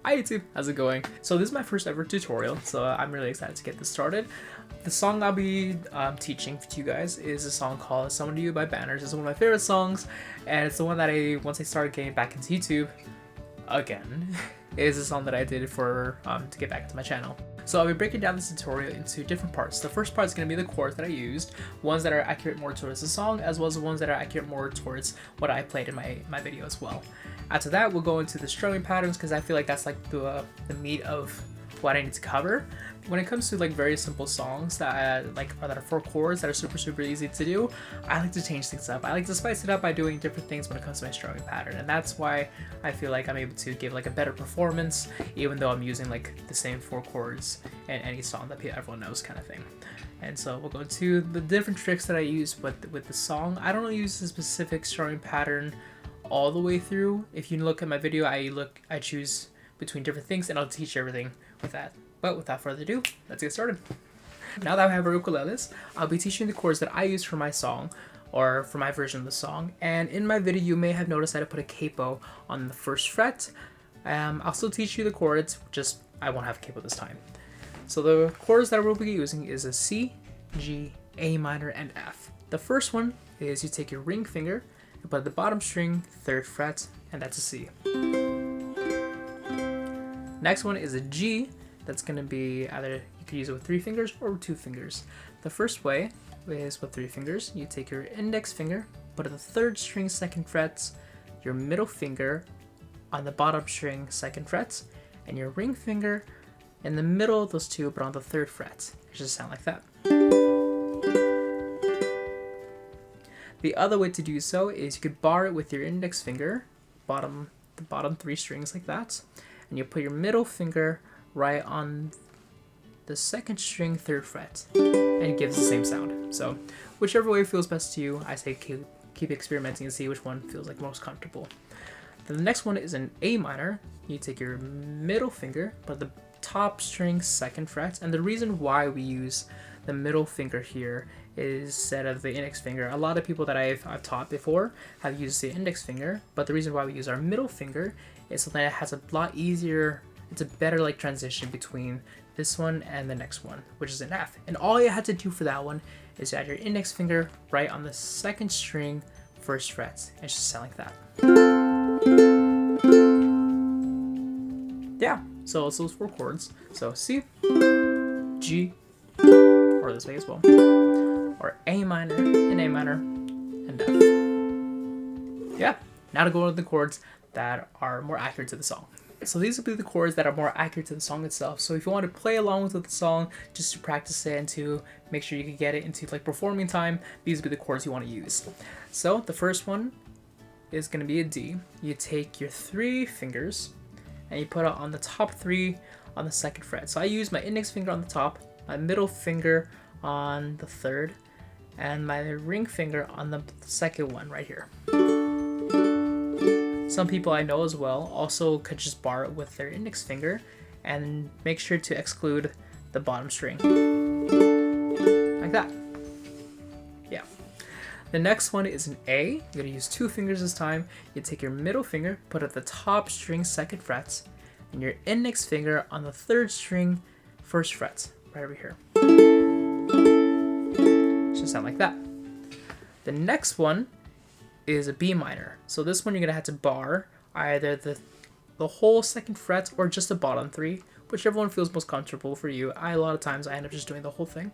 Hi YouTube, how's it going? So this is my first ever tutorial, so I'm really excited to get this started. The song I'll be teaching to you guys is a song called Someone to You by Banners. It's one of my favorite songs, and it's the one that once I started getting back into YouTube, again, is a song that I did for to get back into my channel. So I'll be breaking down this tutorial into different parts. The first part is going to be the chords that I used, ones that are accurate more towards the song, as well as the ones that are accurate more towards what I played in my video as well. After that, we'll go into the strumming patterns because I feel like that's like the meat of what I need to cover. When it comes to like very simple songs that are 4 chords that are super easy to do, I like to change things up. I like to spice it up by doing different things when it comes to my strumming pattern, and that's why I feel like I'm able to give like a better performance, even though I'm using like the same 4 chords in any song that everyone knows, kind of thing. And so we'll go to the different tricks that I use with the song. I don't use a specific strumming pattern all the way through. If you look at my video, I choose between different things, and I'll teach everything with that. But without further ado, let's get started. Now that I have our ukuleles, I'll be teaching the chords that I use for my song, or for my version of the song. And in my video, you may have noticed that I put a capo on the first fret. I'll still teach you the chords, just I won't have a capo this time. So the chords that we'll be using is a C, G, A minor, and F. The first one is you take your ring finger and put the bottom string, 3rd fret, and that's a C. Next one is a G. That's going to be either, you could use it with 3 fingers or 2 fingers. The first way is with 3 fingers. You take your index finger, put it the 3rd string, 2nd fret, your middle finger on the bottom string, 2nd fret, and your ring finger in the middle of those two, but on the 3rd fret. It should sound like that. The other way to do so is you could bar it with your index finger, the bottom 3 strings like that, and you put your middle finger right on the 2nd string, 3rd fret, and it gives the same sound. So whichever way feels best to you, I say keep experimenting and see which one feels like most comfortable. Then the next one is an A minor. You take your middle finger, put the top string, 2nd fret, and the reason why we use the middle finger here is instead of the index finger. A lot of people that I've taught before have used the index finger, but the reason why we use our middle finger is so that it has a lot easier, it's a better like transition between this one and the next one, which is an F. And all you had to do for that one is add your index finger right on the 2nd string, 1st fret, and it should sound like that. Yeah, so it's those 4 chords. So C, G, or this way as well, or A minor, and A minor, and F. Yeah, now to go to the chords that are more accurate to the song. So these will be the chords that are more accurate to the song itself. So if you want to play along with the song, just to practice it and to make sure you can get it into like performing time, these will be the chords you want to use. So the first one is going to be a D. You take your 3 fingers and you put it on the top 3 on the 2nd fret. So I use my index finger on the top, my middle finger on the 3rd, and my ring finger on the 2nd one right here. Some people I know as well also could just bar it with their index finger and make sure to exclude the bottom string. Like that. Yeah. The next one is an A. You're going to use 2 fingers this time. You take your middle finger, put it at the top string, 2nd fret, and your index finger on the 3rd string, 1st fret, right over here. Should sound like that. The next one is a B minor. So this one you're going to have to bar either the whole 2nd fret or just the bottom 3, whichever one feels most comfortable for you. A lot of times I end up just doing the whole thing.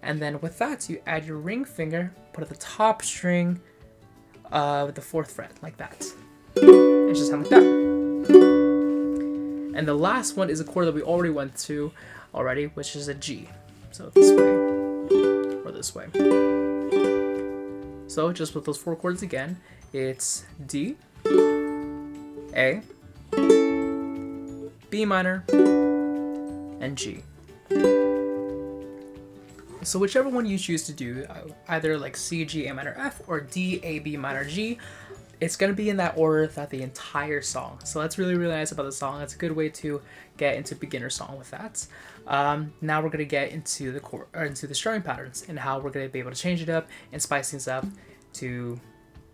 And then with that, you add your ring finger, put it at the top string of the 4th fret, like that. It should sound like that. And the last one is a chord that we already went to already, which is a G. So this way or this way. So just with those 4 chords again, it's D, A, B minor, and G. So whichever one you choose to do, either like C, G, A minor, F, or D, A, B minor, G, it's going to be in that order throughout the entire song. So that's really nice about the song. It's a good way to get into beginner song with that. Now we're going to get into the strumming patterns and how we're going to be able to change it up and spice things up to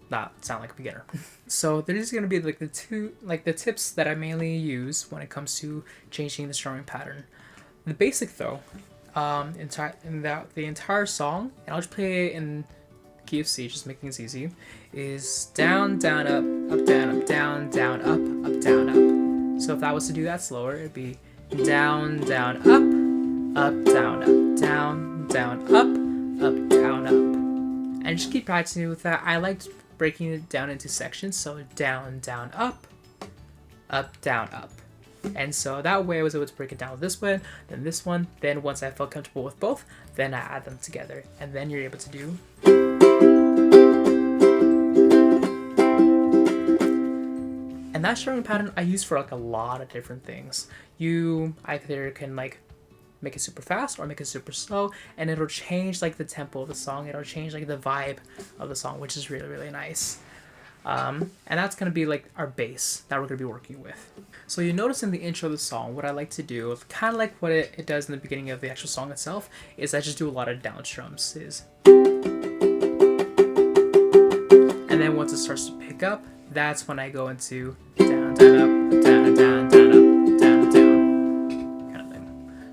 not sound like a beginner. So there's going to be like the tips that I mainly use when it comes to changing the strumming pattern. The basic though, the entire song, and I'll just play it in key of C, just making it easy, is down, down, up, down, down, up, down, up. So if I was to do that slower, it'd be down, down, up, down, up, down, up, down, up. And just keep practicing with that. I liked breaking it down into sections, so down, down, up, down, up. And so that way I was able to break it down with this one, then this one, then once I felt comfortable with both, then I add them together. And then you're able to do. And that strumming pattern I use for like a lot of different things. You either can like make it super fast or make it super slow, and it'll change like the tempo of the song. It'll change like the vibe of the song, which is really, really nice. And that's going to be like our bass that we're going to be working with. So you notice in the intro of the song, what I like to do, kind of like what it does in the beginning of the actual song itself, is I just do a lot of down strums. And then once it starts to pick up, that's when I go into down, down, up, down, down, down, up, down, down, kind of thing.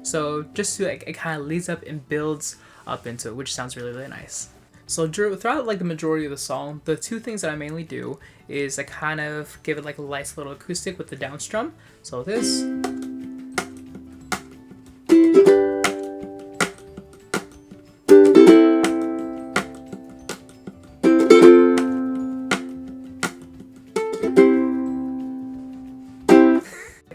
So just to, like, it kind of leads up and builds up into it, which sounds really, really nice. So throughout like the majority of the song, the two things that I mainly do is I kind of give it like a nice little acoustic with the down strum. So this.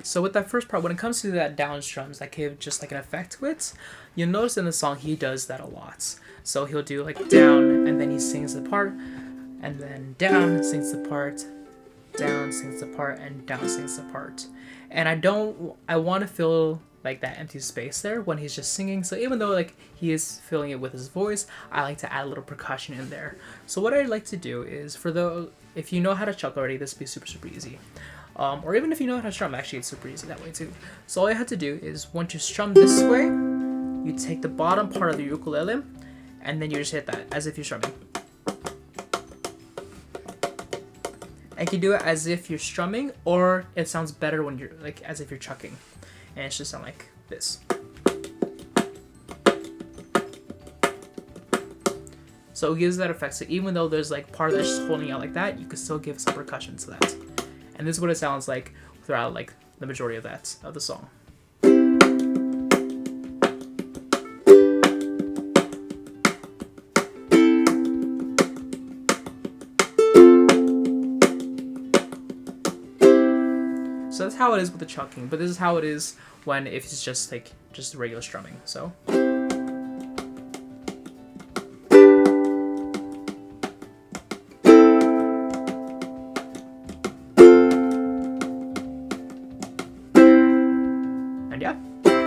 So with that first part, when it comes to that down strums that give just like an effect to it, you'll notice in the song he does that a lot. So he'll do like down, and then he sings the part, and then down, sings the part, down, sings the part, and down, sings the part. And I want to fill like that empty space there when he's just singing. So even though like he is filling it with his voice, I like to add a little percussion in there. So what I like to do is, if you know how to chuck already, this will be super, super easy. Or even if you know how to strum, actually it's super easy that way too. So all you have to do is, once you strum this way, you take the bottom part of the ukulele, and then you just hit that as if you're strumming. And you can do it as if you're strumming, or it sounds better when you're like as if you're chucking, and it should sound like this. So it gives that effect. So even though there's like part that's just holding out like that, you can still give some percussion to that. And this is what it sounds like throughout like the majority of the song. So that's how it is with the chucking, but this is how it is when if it's just regular strumming. So.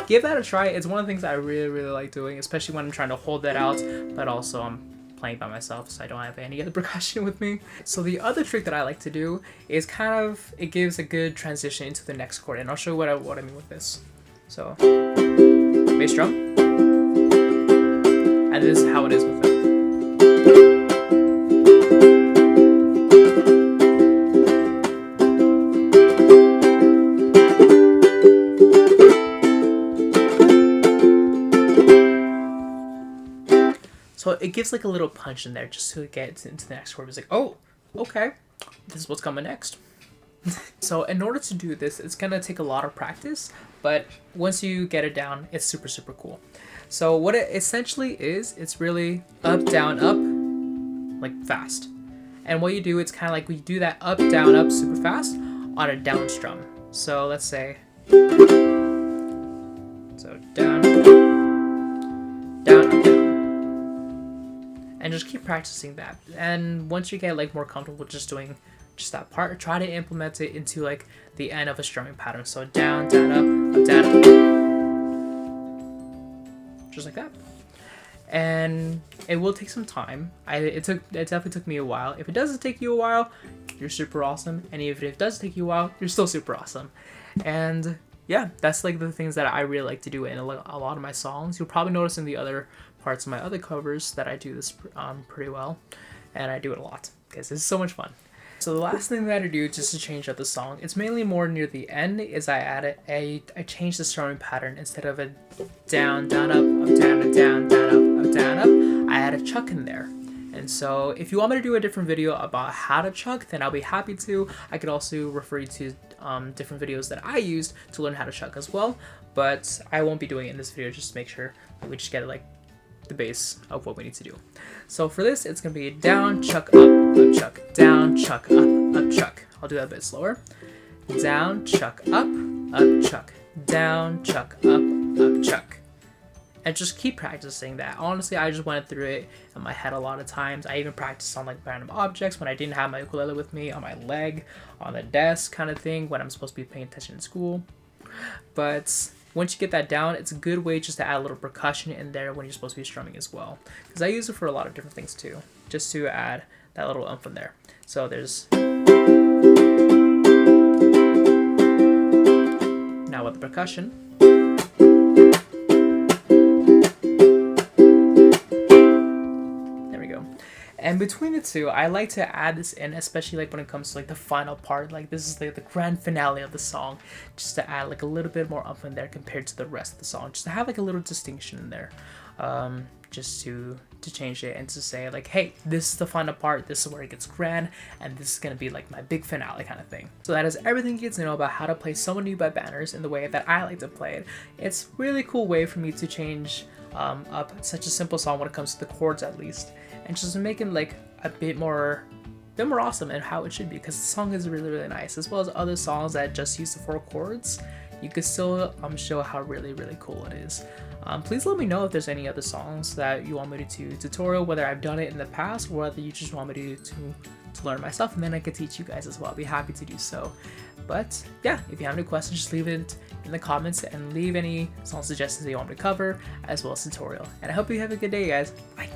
Give that a try. It's one of the things I really, really like doing, especially when I'm trying to hold that out, but also I'm playing by myself, so I don't have any other percussion with me. So the other trick that I like to do is it gives a good transition into the next chord, and I'll show you what I mean with this. So, bass drum, and this is how it is with it. So it gives like a little punch in there just to get into the next chord. It's like, oh, okay, this is what's coming next. So in order to do this, it's gonna take a lot of practice, but once you get it down, it's super, super cool. So what it essentially is, it's really up, down, up, like fast. And what you do, it's kind of like we do that up, up super fast on a down strum. So let's say, so down, down, up, down. And just keep practicing that. And once you get like more comfortable just doing just that part, try to implement it into like the end of a strumming pattern. So down, down, up, down, up. Just like that. And it will take some time. It definitely took me a while. If it doesn't take you a while, you're super awesome. And if it does take you a while, you're still super awesome. And yeah, that's like the things that I really like to do in a lot of my songs. You'll probably notice in the other parts of my other covers that I do this pretty well, and I do it a lot. because it's so much fun. So the last thing that I do just to change up the song, it's mainly more near the end, is I change the strumming pattern. Instead of a down, down, up, down, down, down, up, down, up, I add a chuck in there. And so if you want me to do a different video about how to chuck, then I'll be happy to. I could also refer you to different videos that I used to learn how to chuck as well, but I won't be doing it in this video, just to make sure that we just get like the base of what we need to do. So for this, it's gonna be down, chuck, up, chuck, down, chuck, up, chuck. I'll do that a bit slower. Down, chuck, up, chuck, down, chuck, up, chuck. And just keep practicing that. Honestly, I just went through it in my head a lot of times. I even practiced on like random objects when I didn't have my ukulele with me, on my leg, on the desk kind of thing, when I'm supposed to be paying attention in school. But once you get that down, it's a good way just to add a little percussion in there when you're supposed to be strumming as well. Because I use it for a lot of different things too, just to add that little oomph in there. So there's... Now with the percussion. And between the two, I like to add this in, especially like when it comes to like the final part. Like this is like the grand finale of the song, just to add like a little bit more up in there compared to the rest of the song, just to have like a little distinction in there, just to change it and to say like, hey, this is the final part, this is where it gets grand, and this is gonna be like my big finale kind of thing. So that is everything you get to know about how to play Someone New by Banners in the way that I like to play it. It's a really cool way for me to change up such a simple song when it comes to the chords at least, and just making like a bit more awesome and how it should be, because the song is really, really nice. As well as other songs that just use the 4 chords, you could still show how really, really cool it is. Please let me know if there's any other songs that you want me to tutorial, whether I've done it in the past or whether you just want me to learn myself, and then I could teach you guys as well. I'll be happy to do so. But yeah, if you have any questions, just leave it in the comments and leave any song suggestions that you want me to cover, as well as tutorial. And I hope you have a good day, guys. Bye.